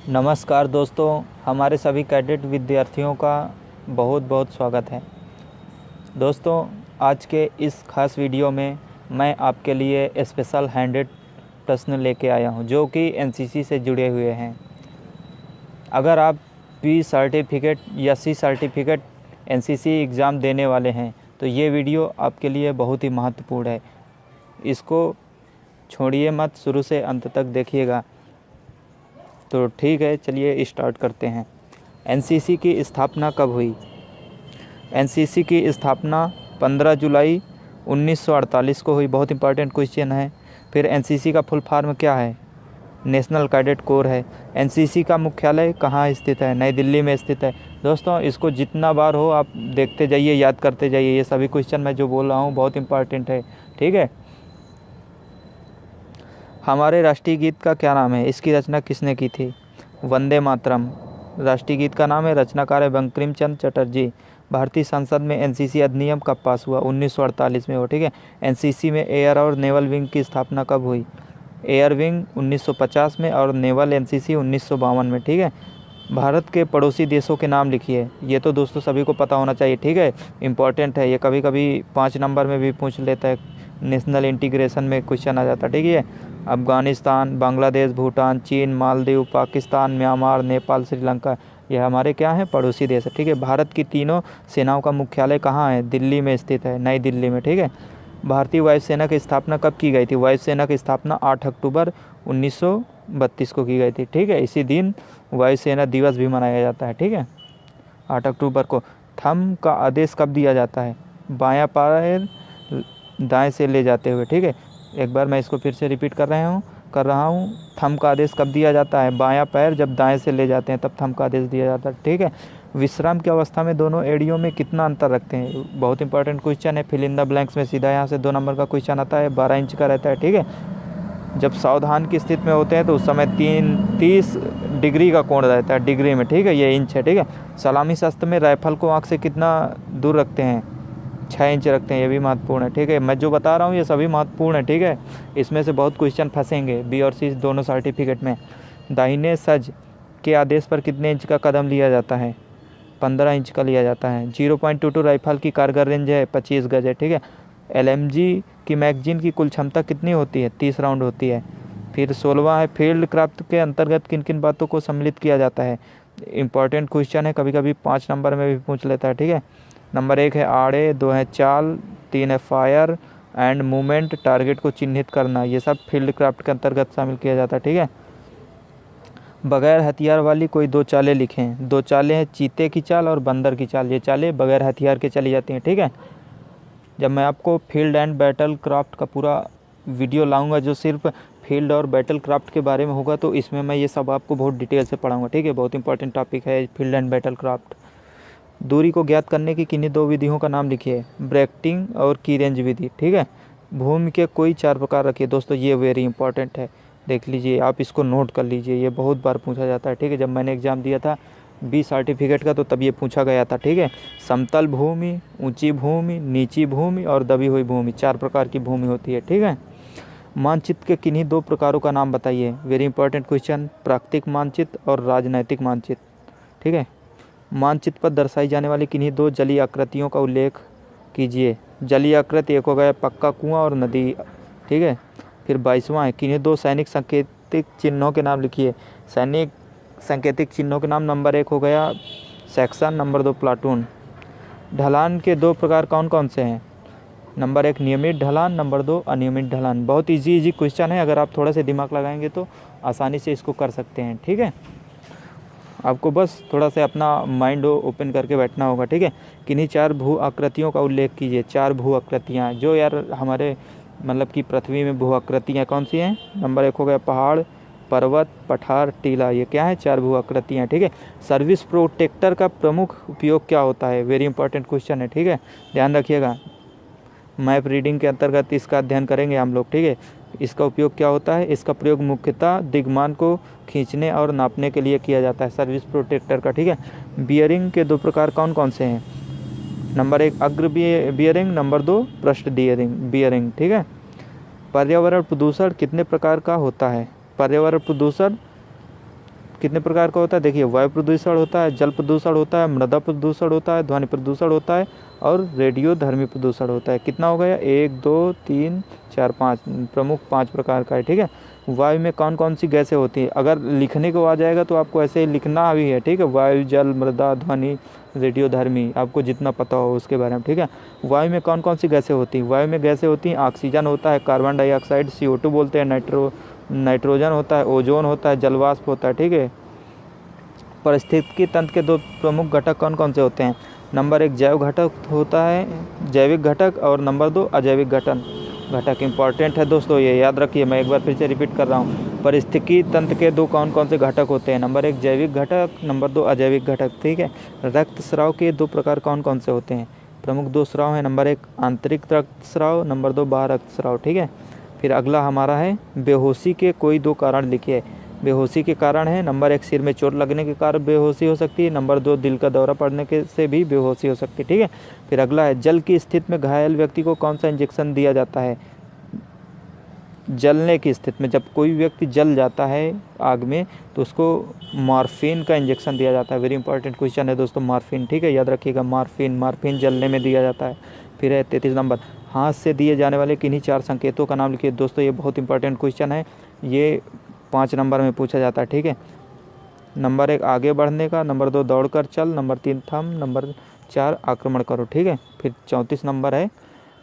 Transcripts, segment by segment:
नमस्कार दोस्तों, हमारे सभी कैडेट विद्यार्थियों का बहुत बहुत स्वागत है। दोस्तों, आज के इस खास वीडियो में मैं आपके लिए स्पेशल 100 प्रश्न लेके आया हूं जो कि एनसीसी से जुड़े हुए हैं। अगर आप बी सर्टिफिकेट या सी सर्टिफिकेट एनसीसी एग्ज़ाम देने वाले हैं तो ये वीडियो आपके लिए बहुत ही महत्वपूर्ण है। इसको छोड़िए मत, शुरू से अंत तक देखिएगा। तो ठीक है, चलिए स्टार्ट करते हैं। एनसीसी की स्थापना कब हुई? एनसीसी की स्थापना 15 जुलाई 1948 को हुई। बहुत इंपॉर्टेंट क्वेश्चन है। फिर एनसीसी का फुल फॉर्म क्या है? नेशनल कैडेट कोर है। एनसीसी का मुख्यालय कहाँ स्थित है? नई दिल्ली में स्थित है। दोस्तों, इसको जितना बार हो आप देखते जाइए, याद करते जाइए। ये सभी क्वेश्चन मैं जो बोल रहा हूँ बहुत इंपॉर्टेंट है, ठीक है। हमारे राष्ट्रीय गीत का क्या नाम है? इसकी रचना किसने की थी? वंदे मातरम राष्ट्रीय गीत का नाम है। रचनाकार है बंकिम चंद्र चटर्जी। भारतीय संसद में एनसीसी अधिनियम कब पास हुआ? 1948 में हो, ठीक है। एनसीसी में एयर और नेवल विंग की स्थापना कब हुई? एयर विंग 1950 में और नेवल एनसीसी 1952 में, ठीक है। भारत के पड़ोसी देशों के नाम लिखिए। ये तो दोस्तों सभी को पता होना चाहिए, ठीक है। इम्पॉर्टेंट है ये, कभी कभी 5 नंबर में भी पूछ लेता है, नेशनल इंटीग्रेशन में क्वेश्चन आ जाता है, ठीक है। अफ़गानिस्तान, बांग्लादेश, भूटान, चीन, मालदीव, पाकिस्तान, म्यांमार, नेपाल, श्रीलंका, ये हमारे क्या हैं? पड़ोसी देश है, ठीक है। भारत की तीनों सेनाओं का मुख्यालय कहाँ है? दिल्ली में स्थित है, नई दिल्ली में, ठीक है। भारतीय वायुसेना की स्थापना कब की गई थी? वायुसेना की स्थापना 8 अक्टूबर 1932 को की गई थी, ठीक है। इसी दिन वायुसेना दिवस भी मनाया जाता है, ठीक है, 8 अक्टूबर को। थंब का आदेश कब दिया जाता है? बायां पैर दाएं से ले जाते हुए, ठीक है। एक बार मैं इसको फिर से रिपीट कर रहा हूँ। थंब का आदेश कब दिया जाता है? बायां पैर जब दाएं से ले जाते हैं तब थंब का आदेश दिया जाता है, ठीक है। विश्राम की अवस्था में दोनों एड़ियों में कितना अंतर रखते हैं? बहुत इंपॉर्टेंट क्वेश्चन है। फिल इन द ब्लैंक्स में सीधा यहाँ से 2 नंबर का क्वेश्चन आता है। 12 इंच का रहता है, ठीक है। जब सावधान की स्थिति में होते हैं तो उस समय 30 डिग्री का कोण रहता है, डिग्री में, ठीक है। ये इंच है, ठीक है। सलामी शस्त्र में राइफल को आँख से कितना दूर रखते हैं? 6 इंच रखते हैं। ये भी महत्वपूर्ण है, ठीक है। मैं जो बता रहा हूँ ये सभी महत्वपूर्ण है, ठीक है। इसमें से बहुत क्वेश्चन फंसेंगे बी और सी दोनों सर्टिफिकेट में। दाहिने सज के आदेश पर कितने इंच का कदम लिया जाता है? 15 इंच का लिया जाता है। 0.22 राइफल की कारगर रेंज है 25 गज है, ठीक है। एलएमजी की मैगजीन की कुल क्षमता कितनी होती है? 30 राउंड होती है। फिर 16वां है, फील्ड क्राफ्ट के अंतर्गत किन किन बातों को सम्मिलित किया जाता है? इंपॉर्टेंट क्वेश्चन है, कभी कभी 5 नंबर में भी पूछ लेता है, ठीक है। नंबर 1 है आड़े, 2 है चाल, 3 है फायर एंड मूवमेंट, टारगेट को चिन्हित करना। ये सब फील्ड क्राफ्ट के अंतर्गत शामिल किया जाता है, ठीक है। बगैर हथियार वाली कोई 2 चालें लिखें। 2 चालें हैं, चीते की चाल और बंदर की चाल। ये चालें बगैर हथियार के चली जाती हैं, ठीक है। जब मैं आपको फील्ड एंड बैटल क्राफ्ट का पूरा वीडियो लाऊंगा जो सिर्फ फील्ड और बैटल क्राफ्ट के बारे में होगा, तो इसमें मैं ये सब आपको बहुत डिटेल से पढ़ाऊंगा, ठीक है। बहुत इंपॉर्टेंट टॉपिक है फील्ड एंड बैटल क्राफ्ट। दूरी को ज्ञात करने की किन्हीं 2 विधियों का नाम लिखिए। ब्रेकटिंग और की रेंज विधि, ठीक है। भूमि के कोई 4 प्रकार रखिए। दोस्तों ये वेरी इंपॉर्टेंट है, देख लीजिए, आप इसको नोट कर लीजिए, ये बहुत बार पूछा जाता है, ठीक है। जब मैंने एग्ज़ाम दिया था बी सर्टिफिकेट का तो तब ये पूछा गया था, ठीक है। समतल भूमि, ऊंची भूमि, नीची भूमि और दबी हुई भूमि, 4 प्रकार की भूमि होती है, ठीक है। मानचित्र के किन्हीं 2 प्रकारों का नाम बताइए। वेरी इंपॉर्टेंट क्वेश्चन, प्राकृतिक मानचित्र और राजनैतिक मानचित्र, ठीक है। मानचित्र पर दर्शाई जाने वाली किन्हीं 2 जलीय आकृतियों का उल्लेख कीजिए। जलीय आकृति एक हो गया पक्का कुआं और नदी, ठीक है। फिर 22वां है, किन्हीं 2 सैनिक सांकेतिक चिन्हों के नाम लिखिए। सैनिक सांकेतिक चिन्हों के नाम, नंबर 1 हो गया सेक्शन, नंबर 2 प्लाटून। ढलान के 2 प्रकार कौन कौन से हैं? नंबर 1 नियमित ढलान, नंबर 2 अनियमित ढलान। बहुत इजी क्वेश्चन है, अगर आप थोड़ा सा दिमाग लगाएंगे तो आसानी से इसको कर सकते हैं, ठीक है। आपको बस थोड़ा सा अपना माइंड ओपन करके बैठना होगा, ठीक है। किन्हीं 4 भू आकृतियों का उल्लेख कीजिए। 4 भू आकृतियाँ जो यार हमारे मतलब कि पृथ्वी में भू आकृतियाँ कौन सी हैं? नंबर 1 हो गया पहाड़, पर्वत, पठार, टीला। ये क्या है? 4 भू आकृतियाँ, ठीक है। सर्विस प्रोटेक्टर का प्रमुख उपयोग क्या होता है? वेरी इंपॉर्टेंट क्वेश्चन है, ठीक है, ध्यान रखिएगा। मैप रीडिंग के अंतर्गत इसका अध्ययन करेंगे हम लोग, ठीक है। इसका उपयोग क्या होता है? इसका प्रयोग मुख्यतः दिग्मान को खींचने और नापने के लिए किया जाता है, सर्विस प्रोटेक्टर का, ठीक है। बियरिंग के 2 प्रकार कौन कौन से हैं? नंबर 1 अग्र बियरिंग, नंबर 2 पृष्ठ बियरिंग, ठीक है। पर्यावरण प्रदूषण कितने प्रकार का होता है? पर्यावरण प्रदूषण कितने प्रकार का होता है? देखिए, वायु प्रदूषण होता है, जल प्रदूषण होता है, मृदा प्रदूषण होता है, ध्वनि प्रदूषण होता है और रेडियोधर्मी प्रदूषण होता है। कितना हो गया? 1 2 3 4 5 प्रमुख 5 प्रकार का है। ठीक है, वायु में कौन कौन सी गैसें होती हैं? अगर लिखने को आ जाएगा तो आपको ऐसे लिखना भी है। ठीक है, वायु, जल, मृदा, ध्वनि, रेडियोधर्मी, आपको जितना पता हो उसके बारे में। ठीक है, वायु में कौन कौन सी गैसें होती हैं? वायु में गैसें होती हैं, ऑक्सीजन होता है, कार्बन डाइऑक्साइड CO2 बोलते हैं, नाइट्रोजन होता है, ओजोन होता है, जलवाष्प होता है। ठीक है, पारिस्थितिकी तंत्र के 2 प्रमुख घटक कौन कौन से होते हैं? नंबर 1 जैव घटक होता है, जैविक घटक, और नंबर 2 अजैविक घटक। इंपॉर्टेंट है दोस्तों, ये याद रखिए, मैं एक बार फिर से रिपीट कर रहा हूँ। पारिस्थितिकी तंत्र के 2 कौन कौन से घटक होते हैं? नंबर 1 जैविक घटक, नंबर 2 अजैविक घटक। ठीक है, रक्तस्राव के 2 प्रकार कौन कौन से होते हैं? प्रमुख 2 स्राव हैं, नंबर 1 आंतरिक रक्तस्राव, नंबर 2 बाह्य रक्तस्राव। ठीक है, फिर अगला हमारा है बेहोशी के कोई 2 कारण लिखिए। बेहोशी के कारण है, नंबर 1 सिर में चोट लगने के कारण बेहोशी हो सकती है, नंबर 2 दिल का दौरा पड़ने के से भी बेहोशी हो सकती है। ठीक है, फिर अगला है जल की स्थिति में घायल व्यक्ति को कौन सा इंजेक्शन दिया जाता है? जलने की स्थिति में, जब कोई व्यक्ति जल जाता है आग में तो उसको मॉर्फिन का इंजेक्शन दिया जाता है। वेरी इंपॉर्टेंट क्वेश्चन है दोस्तों, मॉर्फिन। ठीक है, याद रखिएगा, मॉर्फिन जलने में दिया जाता है। फिर है 33 नंबर, हाथ से दिए जाने वाले किन्हीं 4 संकेतों का नाम लिखिए। दोस्तों, ये बहुत इंपॉर्टेंट क्वेश्चन है, ये 5 नंबर में पूछा जाता है। ठीक है, नंबर 1 आगे बढ़ने का, नंबर 2 दौड़कर चल, नंबर 3 थम, नंबर 4 आक्रमण करो। ठीक है, फिर 34 नंबर है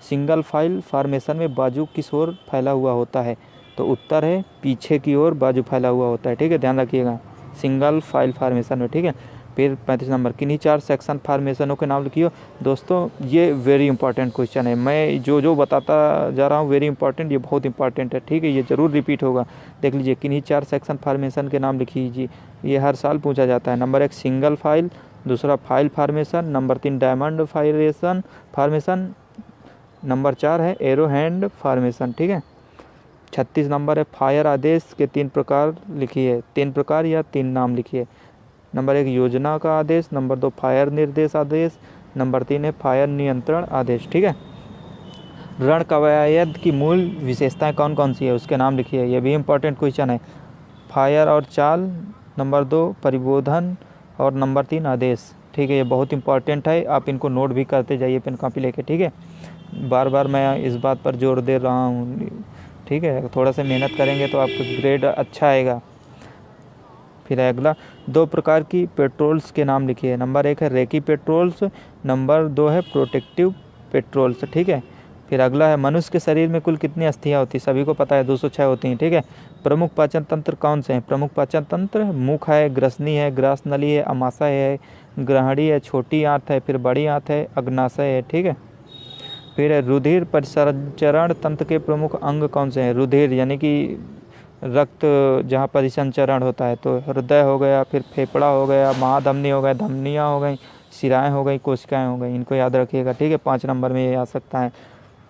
सिंगल फाइल फॉर्मेशन में बाजू किस ओर फैला हुआ होता है? तो उत्तर है पीछे की ओर बाजू फैला हुआ होता है। ठीक है, ध्यान रखिएगा, सिंगल फाइल फॉर्मेशन में। ठीक है, फिर 35 नंबर किन्हीं 4 सेक्शन फॉर्मेशनों के नाम लिखिए। दोस्तों, ये वेरी इंपॉर्टेंट क्वेश्चन है, मैं जो बताता जा रहा हूँ वेरी इंपॉर्टेंट, ये बहुत इंपॉर्टेंट है। ठीक है, ये ज़रूर रिपीट होगा, देख लीजिए। किन्हीं 4 सेक्शन फॉर्मेशन के नाम लिखिए, ये हर साल पूछा जाता है। नंबर 1 सिंगल फाइल, दूसरा file formation, number 3 diamond formation, number 4 है एरो हैंड फॉर्मेशन। ठीक है, 36 नंबर है फायर आदेश के 3 प्रकार लिखिए, 3 प्रकार या 3 नाम लिखिए। नंबर 1 योजना का आदेश, नंबर 2 फायर निर्देश आदेश, नंबर 3 है फायर नियंत्रण आदेश। ठीक है, रण कवायद की मूल विशेषताएं कौन कौन सी है? उसके नाम लिखिए, ये भी इंपॉर्टेंट क्वेश्चन है। फायर और चाल, नंबर 2 परिबोधन, और नंबर 3 आदेश। ठीक है, ये बहुत इंपॉर्टेंट है, आप इनको नोट भी करते जाइए पेन कॉपी लेके। ठीक है, बार बार मैं इस बात पर जोर दे रहा हूँ। ठीक है, थोड़ा सा मेहनत करेंगे तो आपका ग्रेड अच्छा आएगा। फिर अगला 2 प्रकार की पेट्रोल्स के नाम लिखिए। नंबर 1 है रेकी पेट्रोल्स, नंबर 2 है प्रोटेक्टिव पेट्रोल्स। ठीक है, फिर अगला है मनुष्य के शरीर में कुल कितनी अस्थियाँ होती हैं? सभी को पता है 206 होती हैं। ठीक है, प्रमुख पाचन तंत्र कौन से हैं? प्रमुख पाचन तंत्र मुख है, ग्रसनी है, ग्रास नली है, अमाशय है, ग्रहणी है, छोटी आंत है, फिर बड़ी आंत है, अग्नाशय है। ठीक है, फिर है रुधिर परिसंचरण तंत्र के प्रमुख अंग कौन से हैं? रुधिर यानी कि रक्त जहाँ परिसंचरण होता है, तो हृदय हो गया, फिर फेफड़ा हो गया, महाधमनी हो गया, धमनियाँ हो गई, शिराएँ हो गई, कोशिकाएँ हो गई, इनको याद रखिएगा। ठीक है, 5 नंबर में ये आ सकता है।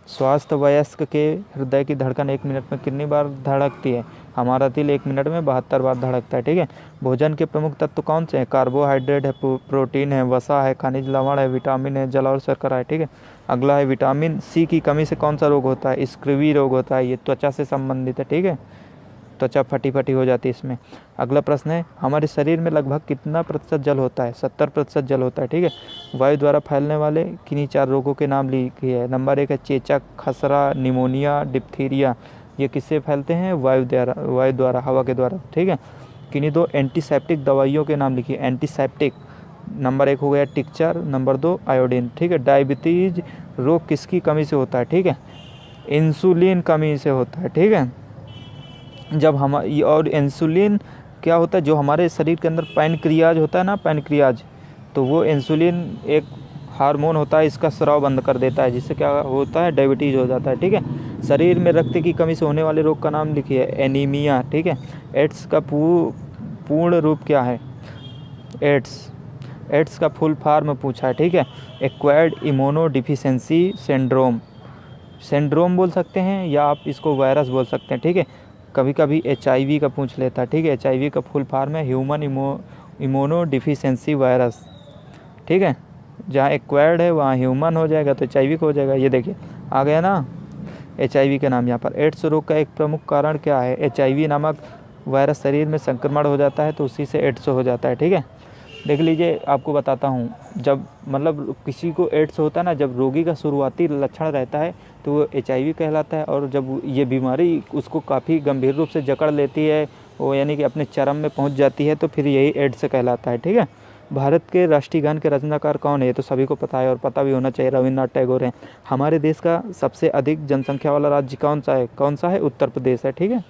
स्वास्थ्य वयस्क के हृदय की धड़कन 1 मिनट में कितनी बार धड़कती है? हमारा दिल 1 मिनट में 72 बार धड़कता है। ठीक है, भोजन के प्रमुख तत्व कौन से हैं? कार्बोहाइड्रेट है, प्रोटीन है, वसा है, खनिज लवण है, विटामिन है, जल और शर्करा है। ठीक है, अगला है विटामिन सी की कमी से कौन सा रोग होता है? स्क्रीवी रोग होता है, ये त्वचा से संबंधित है। ठीक है, त्वचा फटी हो जाती है इसमें। अगला प्रश्न है हमारे शरीर में लगभग कितना प्रतिशत जल होता है? 70% जल होता है। ठीक है, वायु द्वारा फैलने वाले किन्हीं 4 रोगों के नाम लिखिए। नंबर 1 है चेचक, खसरा, निमोनिया, डिप्थीरिया। ये किससे फैलते हैं? वायु द्वारा, हवा के द्वारा। ठीक है, किन्हीं 2 एंटीसेप्टिक दवाइयों के नाम लिखिए। एंटीसेप्टिक, नंबर 1 हो गया टिक्चर, नंबर 2 आयोडीन। ठीक है, डायबिटीज रोग किसकी कमी से होता है? ठीक है, इंसुलिन कमी से होता है। ठीक है, जब हम और इंसुलिन क्या होता है, जो हमारे शरीर के अंदर पैनक्रियाज होता है ना, पैनक्रियाज, तो वो इंसुलिन एक हार्मोन होता है, इसका स्राव बंद कर देता है, जिससे क्या होता है? डायबिटीज़ हो जाता है। ठीक है, शरीर में रक्त की कमी से होने वाले रोग का नाम लिखिए। एनीमिया। ठीक है, एड्स का पूर्ण रूप क्या है? एड्स का फुल फॉर्म पूछा है। ठीक है, एक्वायर्ड इम्यूनोडिफिशियेंसी सिंड्रोम बोल सकते हैं, या आप इसको वायरस बोल सकते हैं। ठीक है, कभी कभी HIV का पूछ लेता है। ठीक है, HIV का फुल फॉर्म है ह्यूमन इम्यूनोडिफिशियेंसी वायरस। ठीक है, जहाँ एक्वायर्ड है वहाँ ह्यूमन हो जाएगा, तो HIV का हो जाएगा। ये देखिए आ गया ना HIV का नाम यहाँ पर। एड्स रोग का एक प्रमुख कारण क्या है? HIV नामक वायरस शरीर में संक्रमण हो जाता है तो उसी से एड्स हो जाता है। ठीक है, देख लीजिए, आपको बताता हूँ, जब मतलब किसी को एड्स होता है ना, जब रोगी का शुरुआती लक्षण रहता है तो वो HIV कहलाता है, और जब ये बीमारी उसको काफ़ी गंभीर रूप से जकड़ लेती है, वो यानी कि अपने चरम में पहुंच जाती है, तो फिर यही एड्स कहलाता है। ठीक है, भारत के राष्ट्रीय गान के रचनाकार कौन है, ये तो सभी को पता है और पता भी होना चाहिए, रविन्द्रनाथ टैगोर हैं। हमारे देश का सबसे अधिक जनसंख्या वाला राज्य कौन सा है? उत्तर प्रदेश है। ठीक है,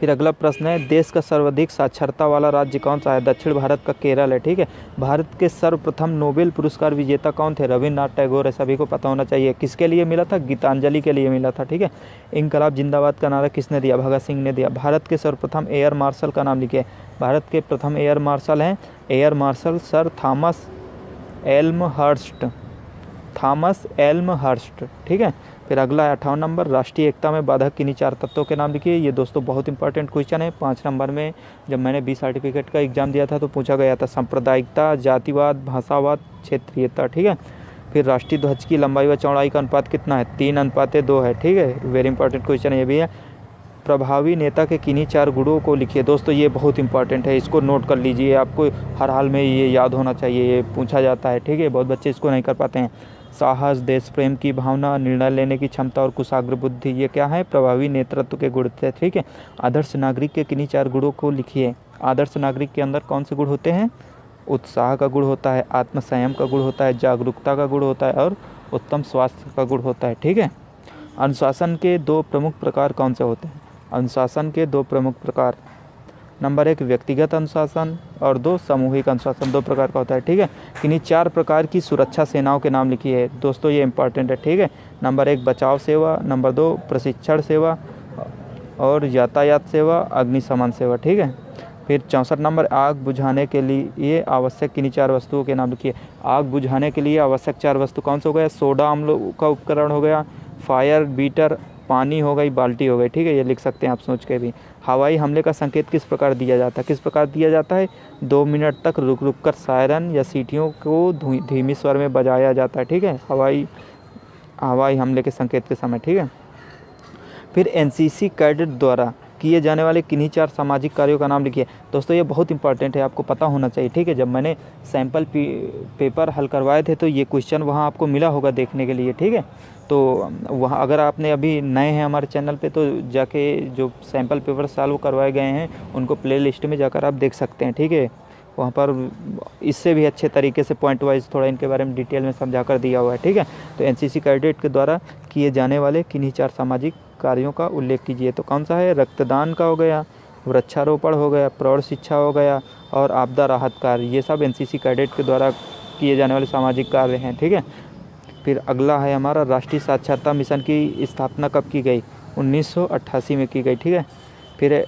फिर अगला प्रश्न है, देश का सर्वाधिक साक्षरता वाला राज्य कौन सा है? दक्षिण भारत का केरल है। ठीक है, भारत के सर्वप्रथम नोबेल पुरस्कार विजेता कौन थे? रविन्द्रनाथ टैगोर है, सभी को पता होना चाहिए। किसके लिए मिला था? गीतांजलि के लिए मिला था। ठीक है, इंकलाब जिंदाबाद का नारा किसने दिया? भगत सिंह ने दिया। भारत के सर्वप्रथम एयर मार्शल का नाम लिखिए। भारत के प्रथम एयर मार्शल हैं air marshal sir Thomas Elmhirst. ठीक है, फिर अगला है 58 नंबर, राष्ट्रीय एकता में बाधक किन्हीं 4 तत्वों के नाम लिखिए। ये दोस्तों बहुत इंपॉर्टेंट क्वेश्चन है। 5 नंबर में जब मैंने B सर्टिफिकेट का एग्जाम दिया था तो पूछा गया था। सांप्रदायिकता, जातिवाद, भाषावाद, क्षेत्रीयता। ठीक है, फिर राष्ट्रीय ध्वज की लंबाई व चौड़ाई का अनुपात कितना है? 3:2 है। ठीक है, वेरी इंपॉर्टेंट क्वेश्चन ये भी है। प्रभावी नेता के किन्हीं 4 गुणों को लिखिए। दोस्तों ये बहुत इंपॉर्टेंट है, इसको नोट कर लीजिए, आपको हर हाल में ये याद होना चाहिए, ये पूछा जाता है। ठीक है, बहुत बच्चे इसको नहीं कर पाते हैं। साहस, देश प्रेम की भावना, निर्णय लेने की क्षमता और कुशाग्र बुद्धि, ये क्या है? प्रभावी नेतृत्व के गुण थे। ठीक है, आदर्श नागरिक के किन्हीं 4 गुणों को लिखिए। आदर्श नागरिक के अंदर कौन से गुण होते हैं? उत्साह का गुण होता है, आत्मसंयम का गुण होता है, जागरूकता का गुण होता है और उत्तम स्वास्थ्य का गुण होता है। ठीक है, अनुशासन के 2 प्रमुख प्रकार कौन से होते हैं? अनुशासन के 2 प्रमुख प्रकार, नंबर 1 व्यक्तिगत अनुशासन और 2 सामूहिक अनुशासन, 2 प्रकार का होता है। ठीक है, किन्हीं 4 प्रकार की सुरक्षा सेनाओं के नाम लिखिए। दोस्तों ये इंपॉर्टेंट है। ठीक है, नंबर 1 बचाव सेवा, नंबर 2 प्रशिक्षण सेवा और यातायात सेवा, अग्निशमन सेवा। ठीक है, फिर 64 नंबर, आग बुझाने के लिए आवश्यक किन्हीं 4 वस्तुओं के नाम लिखिए। आग बुझाने के लिए आवश्यक 4 वस्तु कौन से हो गया? सोडा अम्ल का उपकरण हो गया, फायर बीटर, पानी हो गई, बाल्टी हो गई। ठीक है, ये लिख सकते हैं आप सोच के भी। हवाई हमले का संकेत किस प्रकार दिया जाता है? किस प्रकार दिया जाता है? 2 मिनट तक रुक रुक कर सायरन या सीटियों को धीमी स्वर में बजाया जाता है। ठीक है, हवाई हमले के संकेत के समय। ठीक है, फिर NCC कैडेट द्वारा किए जाने वाले किन्हीं 4 सामाजिक कार्यों का नाम लिखिए। दोस्तों ये बहुत इंपॉर्टेंट है, आपको पता होना चाहिए। ठीक है, जब मैंने सैम्पल पेपर हल करवाए थे तो ये क्वेश्चन वहाँ आपको मिला होगा देखने के लिए। ठीक है, तो वहाँ अगर आपने अभी नए हैं हमारे चैनल पे तो जाके जो सैम्पल पेपर सॉल्व करवाए गए हैं उनको प्ले लिस्ट में जाकर आप देख सकते हैं। ठीक है, वहाँ पर इससे भी अच्छे तरीके से पॉइंट वाइज थोड़ा इनके बारे में डिटेल में समझा कर दिया हुआ है। ठीक है, तो NCC कैडेट के द्वारा किए जाने वाले किन्हीं 4 सामाजिक कार्यों का उल्लेख कीजिए। तो कौन सा है? रक्तदान का हो गया, वृक्षारोपण हो गया, प्रौढ़ शिक्षा हो गया और आपदा राहत कार्य, ये सब NCC कैडेट के द्वारा किए जाने वाले सामाजिक कार्य हैं। ठीक है, फिर अगला है हमारा, राष्ट्रीय साक्षरता मिशन की स्थापना कब की गई? 1988 में की गई। ठीक है, फिर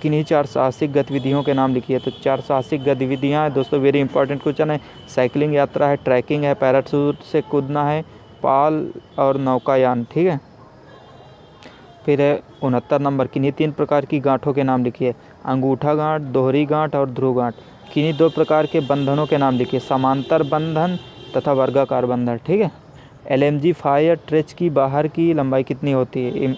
किन्हीं 4 साहसिक गतिविधियों के नाम लिखिए। तो 4 साहसिक गतिविधियाँ हैं दोस्तों, वेरी इंपॉर्टेंट क्वेश्चन है। साइकिलिंग यात्रा है, ट्रैकिंग है, पैराशूट से कूदना है, पाल और नौकायान। ठीक है, फिर है 69 नंबर, किन्हीं 3 प्रकार की गांठों के नाम लिखिए। अंगूठा गांठ, दोहरी गांठ और ध्रुव गांठ। किन्हीं 2 प्रकार के बंधनों के नाम लिखिए। समांतर बंधन तथा वर्गाकार बंधन। ठीक है, LMG फायर ट्रेच की बाहर की लंबाई कितनी होती है?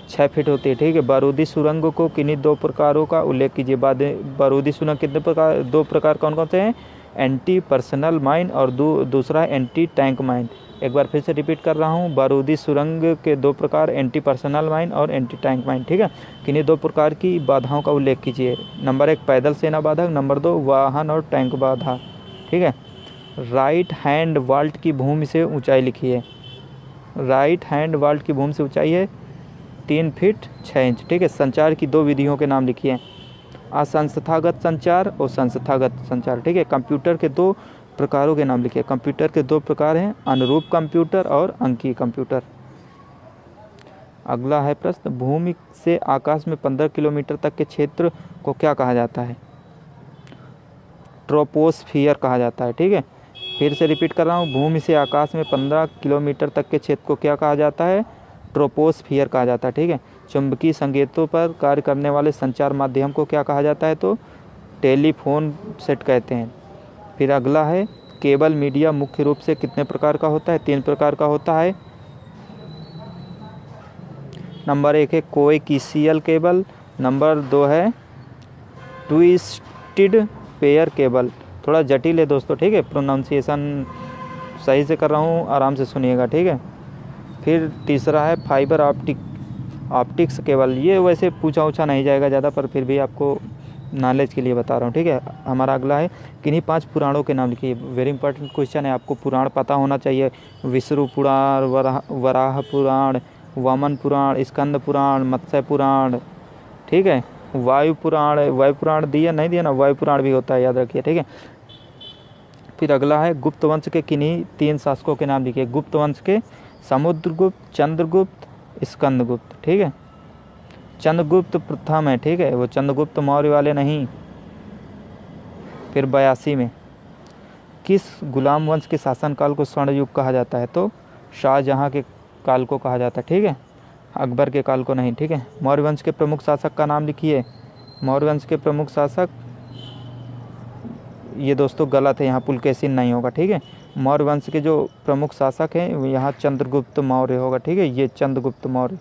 6 फीट होती है। ठीक है, बारूदी सुरंग को किन्हीं 2 प्रकारों का उल्लेख कीजिए। बारूदी सुरंग कितने प्रकार, 2 प्रकार कौन कौन से हैं? एंटी पर्सनल माइन और दूसरा एंटी टैंक माइन। एक बार फिर से रिपीट कर रहा हूँ, बारूदी सुरंग के 2 प्रकार, एंटी पर्सनल माइन और एंटी टैंक माइन। ठीक है, किन्हीं 2 प्रकार की बाधाओं का उल्लेख कीजिए। नंबर 1 पैदल सेना बाधा, नंबर 2 वाहन और टैंक बाधा। ठीक है, राइट हैंड वाल्ट की भूमि से ऊंचाई लिखिए। राइट हैंड वाल्ट की भूमि से ऊंचाई है 3 फीट 6 इंच। ठीक है, संचार की 2 विधियों के नाम लिखिए। असंस्थागत संचार और संस्थागत संचार। ठीक है, कंप्यूटर के 2 प्रकारों के नाम लिखिए। कंप्यूटर के 2 प्रकार हैं, अनुरूप कंप्यूटर और अंकीय कंप्यूटर। अगला है प्रश्न, भूमि से आकाश में 15 किलोमीटर तक के क्षेत्र को क्या कहा जाता है? ट्रोपोस्फियर कहा जाता है। ठीक है, फिर से रिपीट कर रहा हूँ, भूमि से आकाश में 15 किलोमीटर तक के क्षेत्र को क्या कहा जाता है? ट्रोपोस्फियर कहा जाता है। ठीक है, चुंबकीय संकेतों पर कार्य करने वाले संचार माध्यम को क्या कहा जाता है? तो टेलीफोन सेट कहते हैं। फिर अगला है, केबल मीडिया मुख्य रूप से कितने प्रकार का होता है? 3 प्रकार का होता है। नंबर 1 है कोएक्सियल केबल, नंबर 2 है ट्विस्टेड पेयर केबल, थोड़ा जटिल है दोस्तों, ठीक है, प्रोनाउंसिएशन सही से कर रहा हूँ, आराम से सुनिएगा, ठीक है। फिर तीसरा है फाइबर ऑप्टिक्स केबल, ये वैसे पूछा उछा नहीं जाएगा ज़्यादा, पर फिर भी आपको नॉलेज के लिए बता रहा हूँ, ठीक है। हमारा अगला है किन्हीं 5 पुराणों के नाम लिखिए। वेरी इंपॉर्टेंट क्वेश्चन है, आपको पुराण पता होना चाहिए। विष्णु पुराण, वराह पुराण, वामन पुराण, स्कंद पुराण, मत्स्य पुराण, ठीक है। वायु पुराण दिया नहीं दिया ना, वायु पुराण भी होता है, याद रखिए, ठीक है। फिर अगला है गुप्त वंश के किन्हीं 3 शासकों के नाम लिखिए। गुप्त वंश के समुद्रगुप्त, चंद्रगुप्त, स्कंदगुप्त, ठीक है। चंद्रगुप्त प्रथम है, ठीक है, वो चंद्रगुप्त मौर्य वाले नहीं। फिर 82 में किस गुलाम वंश के शासनकाल को स्वर्ण युग कहा जाता है? तो शाहजहाँ के काल को कहा जाता है, ठीक है, अकबर के काल को नहीं, ठीक है। मौर्य वंश के प्रमुख शासक का नाम लिखिए। मौर्य वंश के प्रमुख शासक, ये दोस्तों गलत है, यहाँ पुलकेशिन नहीं होगा, ठीक है। मौर्य वंश के जो प्रमुख शासक हैं यहाँ चंद्रगुप्त मौर्य होगा, ठीक है, ये चंद्रगुप्त मौर्य,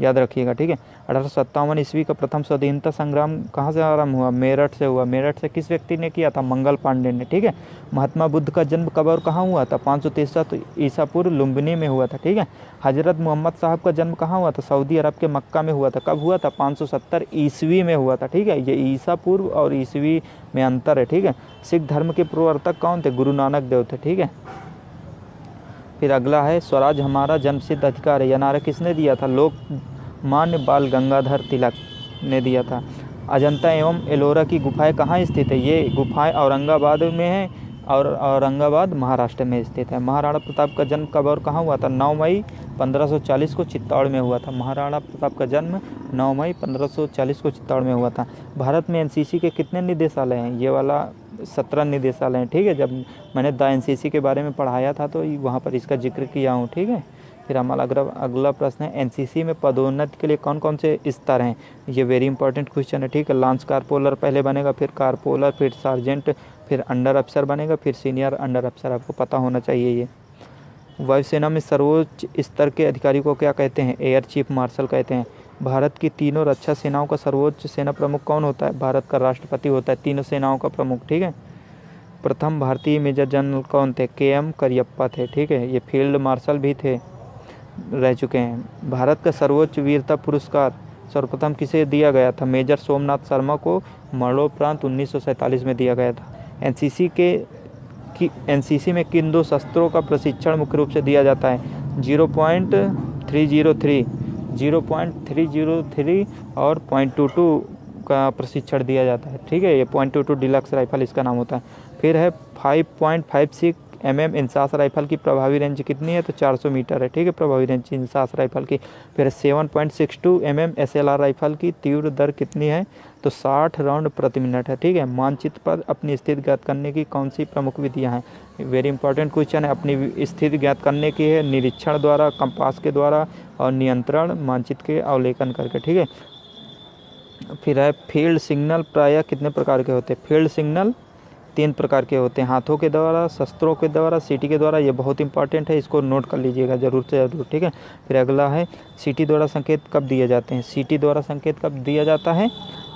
याद रखिएगा, ठीक है। 1857 ईस्वी का प्रथम स्वाधीनता संग्राम कहाँ से आरंभ हुआ? मेरठ से हुआ। मेरठ से किस व्यक्ति ने किया था? मंगल पांडे ने, ठीक है। महात्मा बुद्ध का जन्म कब और कहाँ हुआ था? 563 ईसा पूर्व लुम्बिनी में हुआ था, ठीक है। हजरत मोहम्मद साहब का जन्म कहाँ हुआ था? सऊदी अरब के मक्का में हुआ था। कब हुआ था? 570 ईस्वी में हुआ था, ठीक है। ये ईसा पूर्व और ईस्वी में अंतर है, ठीक है। सिख धर्म के प्रवर्तक कौन थे? गुरु नानक देव थे, ठीक है। फिर अगला है स्वराज हमारा जन्मसिद्ध अधिकार है, यह नारा किसने दिया था? लोकमान्य बाल गंगाधर तिलक ने दिया था। अजंता एवं एलोरा की गुफाएं कहाँ स्थित है? ये गुफाएं औरंगाबाद में है और औरंगाबाद महाराष्ट्र में स्थित है। महाराणा प्रताप का जन्म कब और कहाँ हुआ था? 9 मई 1540 को चित्तौड़ में हुआ था। महाराणा प्रताप का जन्म 9 मई 1540 को चित्तौड़ में हुआ था। भारत में एनसीसी के कितने निदेशालय हैं? ये वाला 17 निदेशालय हैं, ठीक है। जब मैंने द एनसीसी के बारे में पढ़ाया था तो वहाँ पर इसका जिक्र किया हूँ, ठीक है। फिर हमारा अगला प्रश्न है एनसीसी में पदोन्नति के लिए कौन कौन से स्तर हैं? ये वेरी इंपॉर्टेंट क्वेश्चन है, ठीक है। लांस कारपोलर पहले बनेगा, फिर कारपोलर, फिर सार्जेंट, फिर अंडर अफसर बनेगा, फिर सीनियर अंडर अफसर, आपको पता होना चाहिए ये। वायुसेना में सर्वोच्च स्तर के अधिकारी को क्या कहते हैं? एयर चीफ मार्शल कहते हैं। भारत की तीनों रक्षा सेनाओं का सर्वोच्च सेना प्रमुख कौन होता है? भारत का राष्ट्रपति होता है तीनों सेनाओं का प्रमुख, ठीक है। प्रथम भारतीय मेजर जनरल कौन थे? KM करियप्पा थे, ठीक है। ये फील्ड मार्शल भी थे, रह चुके हैं। भारत का सर्वोच्च वीरता पुरस्कार सर्वप्रथम किसे दिया गया था? मेजर सोमनाथ शर्मा को मरणोपरांत 1947 में दिया गया था। एनसीसी में किन 2 शस्त्रों का प्रशिक्षण मुख्य रूप से दिया जाता है? 0.303 और 0.22 का प्रशिक्षण दिया जाता है, ठीक है। ये 0.22 डिलक्स राइफल इसका नाम होता है। फिर है 5.56 mm इंसास राइफल की प्रभावी रेंज कितनी है? तो 400 मीटर है, ठीक है, प्रभावी रेंज इंसास राइफल की। फिर 7.62 mm SLR राइफल की तीव्र दर कितनी है? तो 60 राउंड प्रति मिनट है, ठीक है। मानचित्र पर अपनी स्थिति ज्ञात करने की कौन सी प्रमुख विधियां हैं? वेरी इंपॉर्टेंट क्वेश्चन है। अपनी स्थिति ज्ञात करने की है निरीक्षण द्वारा, कंपास के द्वारा और नियंत्रण मानचित्र के अवलोकन करके, ठीक है। फिर है फील्ड सिग्नल प्रायः कितने प्रकार के होते हैं? फील्ड सिग्नल 3 प्रकार के होते हैं, हाथों के द्वारा, शस्त्रों के द्वारा, सीटी के द्वारा। ये बहुत इंपॉर्टेंट है, इसको नोट कर लीजिएगा ज़रूर से ज़रूर, ठीक है। फिर अगला है सीटी द्वारा संकेत कब दिए जाते हैं? सीटी द्वारा संकेत कब दिया जाता है?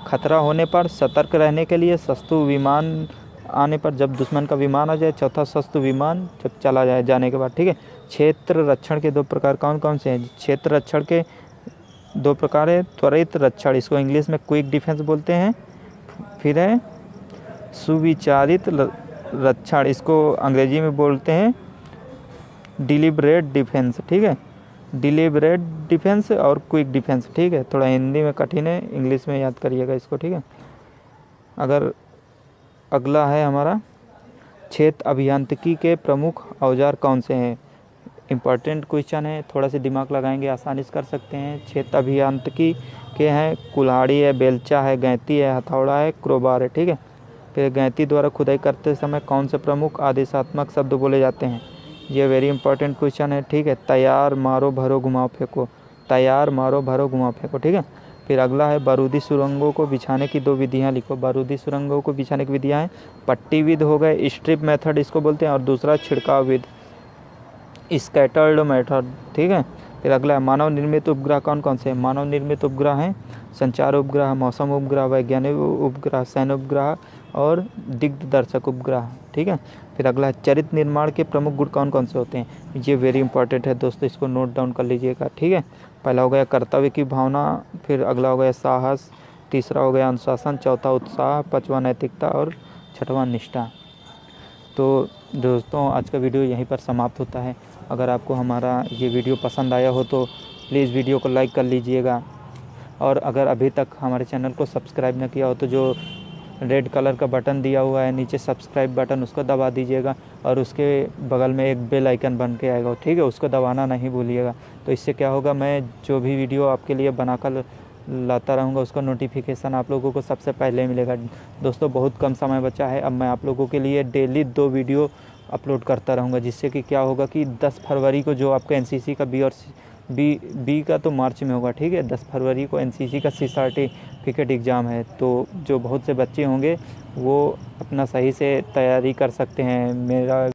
खतरा होने पर, सतर्क रहने के लिए, शत्रु विमान आने पर, जब दुश्मन का विमान आ जाए, चौथा शत्रु विमान जब चला जाए जाने के बाद, ठीक है। क्षेत्र रक्षण के 2 प्रकार कौन कौन से हैं? क्षेत्र रक्षण के 2 प्रकार है। त्वरित रक्षण, इसको इंग्लिश में क्विक डिफेंस बोलते हैं। फिर है सुविचारित रक्षण, इसको अंग्रेजी में बोलते हैं डिलिबरेट डिफेंस, ठीक है। डिलिबरेट डिफेंस और क्विक डिफेंस, ठीक है। थोड़ा हिंदी में कठिन है, इंग्लिश में याद करिएगा इसको, ठीक है। अगर अगला है हमारा क्षेत्र अभियांत्रिकी के प्रमुख औजार कौन से हैं? इम्पॉर्टेंट क्वेश्चन है, थोड़ा सा दिमाग लगाएंगे आसानी से कर सकते हैं। क्षेत्र अभियांत्रिकी के हैं कुल्हाड़ी है, बेलचा है, गैंती है, हथौड़ा है, क्रोबार है, ठीक है। फिर गैंती द्वारा खुदाई करते समय कौन से प्रमुख आदेशात्मक शब्द बोले जाते हैं? ये वेरी इंपॉर्टेंट क्वेश्चन है, ठीक है। तैयार, मारो, भरो, घुमाओ, फेंको। तैयार, मारो, भरो, घुमाओ, फेंको, ठीक है। फिर अगला है बारूदी सुरंगों को बिछाने की 2 विधियां लिखो। बारूदी सुरंगों को बिछाने की विधियां हैं पट्टी विध हो गए, स्ट्रिप मेथड इसको बोलते हैं, और दूसरा छिड़काव विध, स्कैटर्ड मेथड, ठीक है। फिर अगला है मानव निर्मित उपग्रह कौन कौन से हैं। मानव निर्मित उपग्रह हैं संचार उपग्रह, मौसम उपग्रह, वैज्ञानिक उपग्रह, सैन्य उपग्रह और दिग्दर्शक उपग्रह। ठीक है। फिर अगला है चरित्र निर्माण के प्रमुख गुण कौन कौन से होते हैं। ये वेरी इंपॉर्टेंट है दोस्तों, इसको नोट डाउन कर लीजिएगा। ठीक है। पहला हो गया कर्तव्य की भावना, फिर अगला हो गया साहस, तीसरा हो गया अनुशासन, चौथा उत्साह, पांचवा नैतिकता और छठवां निष्ठा। तो दोस्तों आज का वीडियो यहीं पर समाप्त होता है। अगर आपको हमारा ये वीडियो पसंद आया हो तो प्लीज़ वीडियो को लाइक कर लीजिएगा, और अगर अभी तक हमारे चैनल को सब्सक्राइब न किया हो तो जो रेड कलर का बटन दिया हुआ है नीचे सब्सक्राइब बटन, उसको दबा दीजिएगा, और उसके बगल में एक बेल आइकन बन के आएगा, ठीक है, उसको दबाना नहीं भूलिएगा। तो इससे क्या होगा, मैं जो भी वीडियो आपके लिए बनाकर लाता रहूँगा उसका नोटिफिकेशन आप लोगों को सबसे पहले मिलेगा। दोस्तों बहुत कम समय बचा है, अब मैं आप लोगों के लिए डेली 2 वीडियो अपलोड करता रहूँगा, जिससे कि क्या होगा कि 10 फरवरी को जो आपका एनसीसी का बी का तो मार्च में होगा, ठीक है, 10 फरवरी को एनसीसी का सी सर्टिफिकेट एग्ज़ाम है। तो जो बहुत से बच्चे होंगे वो अपना सही से तैयारी कर सकते हैं। मेरा